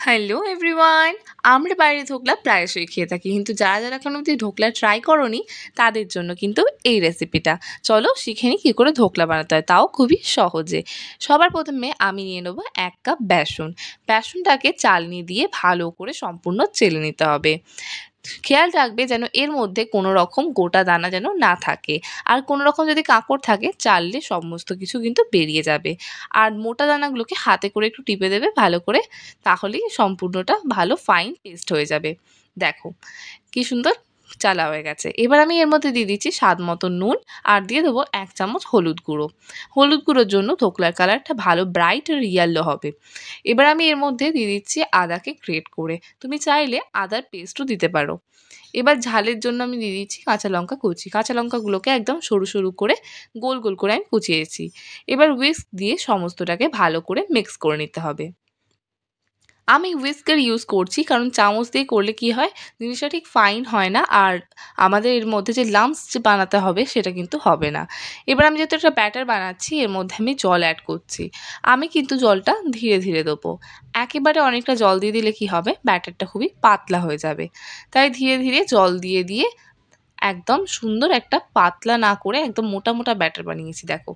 Hello everyone. আমরা বাইরে ধোকলা প্রায়শই খেয়ে থাকি, কিন্তু যারা যারা এখনো অব্দি ধোকলা ট্রাই করোনি তাদের জন্য কিন্তু এই রেসিপিটা। চলো শিখে নিই কী করে ধোকলা বানাতে হয়, তাও খুবই সহজে। সবার প্রথমে আমি নিয়ে নেবো 1 কাপ বেসন। বেসনটাকে চালনি দিয়ে ভালো করে সম্পূর্ণ চেলে নিতে হবে। খেয়াল রাখবে যেন এর মধ্যে কোনো রকম গোটা দানা যেন না থাকে, আর কোনো রকম যদি কাঁকড় থাকে চাললে সমস্ত কিছু কিন্তু বেরিয়ে যাবে। আর মোটা দানাগুলোকে হাতে করে একটু টিপে দেবে ভালো করে, তাহলেই সম্পূর্ণটা ভালো ফাইন পেস্ট হয়ে যাবে। দেখো কি সুন্দর চালা হয়ে গেছে। এবার আমি এর মধ্যে দিয়ে দিচ্ছি স্বাদ মতো নুন, আর দিয়ে দেবো 1 চামচ হলুদ গুঁড়ো। হলুদ গুঁড়োর জন্য ধোকলার কালারটা ভালো ব্রাইট আর ইয়েলো হবে। এবার আমি এর মধ্যে দিয়ে দিচ্ছি আদাকে গ্রেট করে, তুমি চাইলে আদার পেস্টও দিতে পারো। এবার ঝালের জন্য আমি দিয়ে দিচ্ছি কাঁচা লঙ্কা কুচি। কাঁচা লঙ্কাগুলোকে একদম সরু সরু করে গোল গোল করে আমি কুচিয়েছি। এবার হুইস্ক দিয়ে সমস্তটাকে ভালো করে মিক্স করে নিতে হবে। আমি হুইস্কার ইউজ করছি, কারণ চামচ দিয়ে করলে কি হয়, জিনিসটা ঠিক ফাইন হয় না, আর আমাদের এর মধ্যে যে লাম্পস যে বানাতে হবে সেটা কিন্তু হবে না। এবার আমি যেহেতু একটা ব্যাটার বানাচ্ছি, এর মধ্যে আমি জল অ্যাড করছি। আমি কিন্তু জলটা ধীরে ধীরে দেবো। একেবারে অনেকটা জল দিয়ে দিলে কি হবে, ব্যাটারটা খুবই পাতলা হয়ে যাবে। তাই ধীরে ধীরে জল দিয়ে দিয়ে একদম সুন্দর একটা পাতলা না করে একদম মোটা মোটা ব্যাটার বানিয়েছি। দেখো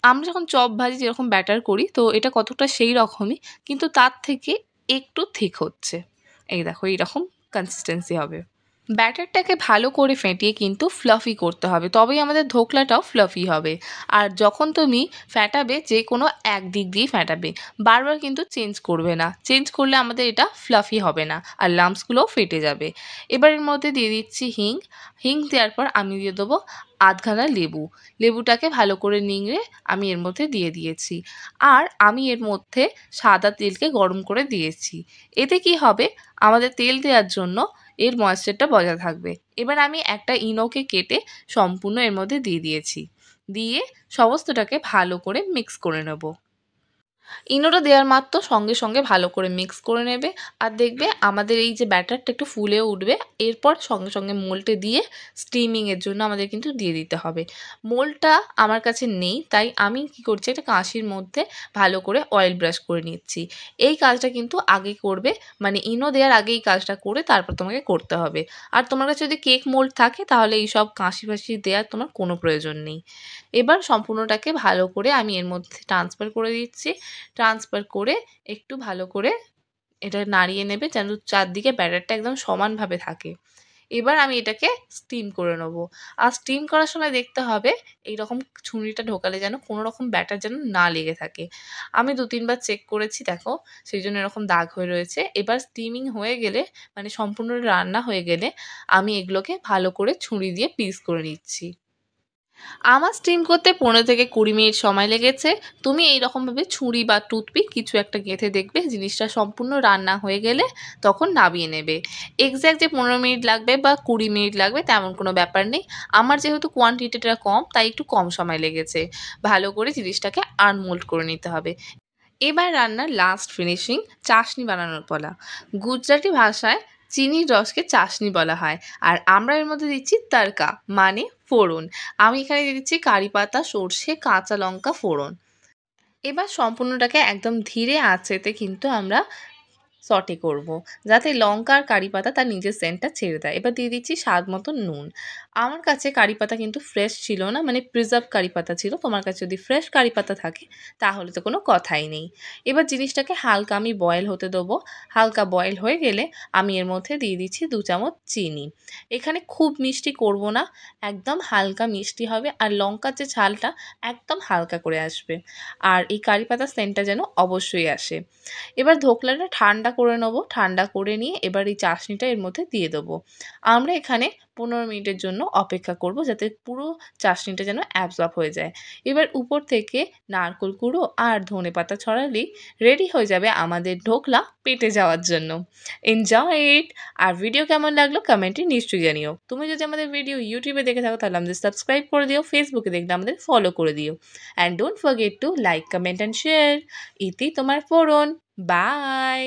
আমরা যখন চপ ভাজি যেরকম ব্যাটার করি, তো এটা কতটা সেই রকমই, কিন্তু তার থেকে একটু থিক হচ্ছে। এই দেখো এইরকম কনসিস্টেন্সি হবে। ব্যাটারটাকে ভালো করে ফেটিয়ে কিন্তু ফ্লাফি করতে হবে, তবেই আমাদের ধোকলাটাও ফ্লাফি হবে। আর যখন তুমি ফ্যাটাবে, যে কোনো এক দিক দিয়ে ফ্যাটাবে, বারবার কিন্তু চেঞ্জ করবে না। চেঞ্জ করলে আমাদের এটা ফ্লাফি হবে না, আর লাম্পসগুলোও ফেটে যাবে। এবার এর মধ্যে দিয়ে দিচ্ছি হিং। হিং দেওয়ার পর আমি দিয়ে দেবো আধখানা লেবু। লেবুটাকে ভালো করে নিংড়ে আমি এর মধ্যে দিয়ে দিয়েছি। আর আমি এর মধ্যে সাদা তেলকে গরম করে দিয়েছি। এতে কি হবে, আমাদের তেল দেওয়ার জন্য এর ময়েশ্চারটা বজায় থাকবে। এবার আমি একটা ইনোকে কেটে সম্পূর্ণ এর মধ্যে দিয়ে দিয়েছি। দিয়ে সমস্তটাকে ভালো করে মিক্স করে নেব। ইনোটা দেওয়ার মাত্র সঙ্গে সঙ্গে ভালো করে মিক্স করে নেবে, আর দেখবে আমাদের এই যে ব্যাটারটা একটু ফুলে উঠবে। এরপর সঙ্গে সঙ্গে মোল্ডে দিয়ে স্টিমিংয়ের জন্য আমাদের কিন্তু দিয়ে দিতে হবে। মোল্ডটা আমার কাছে নেই, তাই আমি কি করছি, একটা কাঁচির মধ্যে ভালো করে অয়েল ব্রাশ করে নিচ্ছি। এই কাজটা কিন্তু আগে করবে, মানে ইনো দেওয়ার আগে এই কাজটা করে তারপর তোমাকে করতে হবে। আর তোমার কাছে যদি কেক মোল্ড থাকে তাহলে এই সব কাঁচি ফাঁসি দেওয়ার তোমার কোনো প্রয়োজন নেই। এবার সম্পূর্ণটাকে ভালো করে আমি এর মধ্যে ট্রান্সফার করে দিচ্ছি। ট্রান্সফার করে একটু ভালো করে এটা নাড়িয়ে নেবে, যেন চারদিকে ব্যাটারটা একদম সমানভাবে থাকে। এবার আমি এটাকে স্টিম করে নেব। আর স্টিম করার সময় দেখতে হবে এইরকম ছুরিটা ঢোকালে যেন কোনো রকম ব্যাটার যেন না লেগে থাকে। আমি 2-3 বার চেক করেছি, দেখো সেই জন্য এরকম দাগ হয়ে রয়েছে। এবার স্টিমিং হয়ে গেলে, মানে সম্পূর্ণ রান্না হয়ে গেলে, আমি এগুলোকে ভালো করে ছুরি দিয়ে পিস করে নিচ্ছি। আমার স্টিম করতে 15 থেকে 20 মিনিট সময় লেগেছে। তুমি এইরকমভাবে ছুরি বা টুথপিক কিছু একটা গেঁথে দেখবে, জিনিসটা সম্পূর্ণ রান্না হয়ে গেলে তখন নামিয়ে নেবে। এক্স্যাক্ট যে 15 মিনিট লাগবে বা 20 মিনিট লাগবে তেমন কোনো ব্যাপার নেই। আমার যেহেতু কোয়ান্টিটিটা কম, তাই একটু কম সময় লেগেছে। ভালো করে জিনিসটাকে আনমোল্ড করে নিতে হবে। এবার রান্নার লাস্ট ফিনিশিং, চাশনি বানানোর পালা। গুজরাটি ভাষায় চিনির রসকে চাশনি বলা হয়, আর আমরা এর মধ্যে দিচ্ছি তড়কা, মানে ফোড়ন। আমি এখানে দিয়ে দিচ্ছি কারি পাতা, সর্ষে, কাঁচা লঙ্কা ফোড়ন। এবার সম্পূর্ণটাকে একদম ধীরে আঁচেতে কিন্তু আমরা সটে করব, যাতে লঙ্কা আর কারি পাতা তার নিজের সেন্টটা ছেড়ে দেয়। এবার দিয়ে দিচ্ছি স্বাদ মতো নুন। আমার কাছে কারি পাতা কিন্তু ফ্রেশ ছিল না, মানে প্রিজার্ভ কারি পাতা ছিল। তোমার কাছে যদি ফ্রেশ কারি পাতা থাকে তাহলে তো কোনো কথাই নেই। এবার জিনিসটাকে হালকা আমি বয়েল হতে দেবো। হালকা বয়েল হয়ে গেলে আমি এর মধ্যে দিয়ে দিচ্ছি 2 চামচ চিনি। এখানে খুব মিষ্টি করব না, একদম হালকা মিষ্টি হবে, আর লঙ্কার যে ঝালটা একদম হালকা করে আসবে। আর এই কারি পাতার সেন্টটা যেন অবশ্যই আসে। এবার ধোকলাটা ঠান্ডা করে নেবো। ঠান্ডা করে নিয়ে এবার এই চাশনিটা এর মধ্যে দিয়ে দেবো। আমরা এখানে 15 মিনিটের জন্য অপেক্ষা করব, যাতে পুরো চাশনিটা যেন অ্যাবজর্ব হয়ে যায়। এবার উপর থেকে নারকেল কুড়ো আর ধনেপাতা ছড়ালেই রেডি হয়ে যাবে আমাদের ঢোকলা পেটে যাওয়ার জন্য। Enjoy it! আর ভিডিও কেমন লাগলো কমেন্টে নিশ্চয়ই জানিও। তুমি যদি আমাদের ভিডিও ইউটিউবে দেখে থাকো তাহলে আমাদের সাবস্ক্রাইব করে দিও, ফেসবুকে দেখলে আমাদের ফলো করে দিও। And don't forget to like, comment and share. ইতি তোমার ফোড়ন। বাই।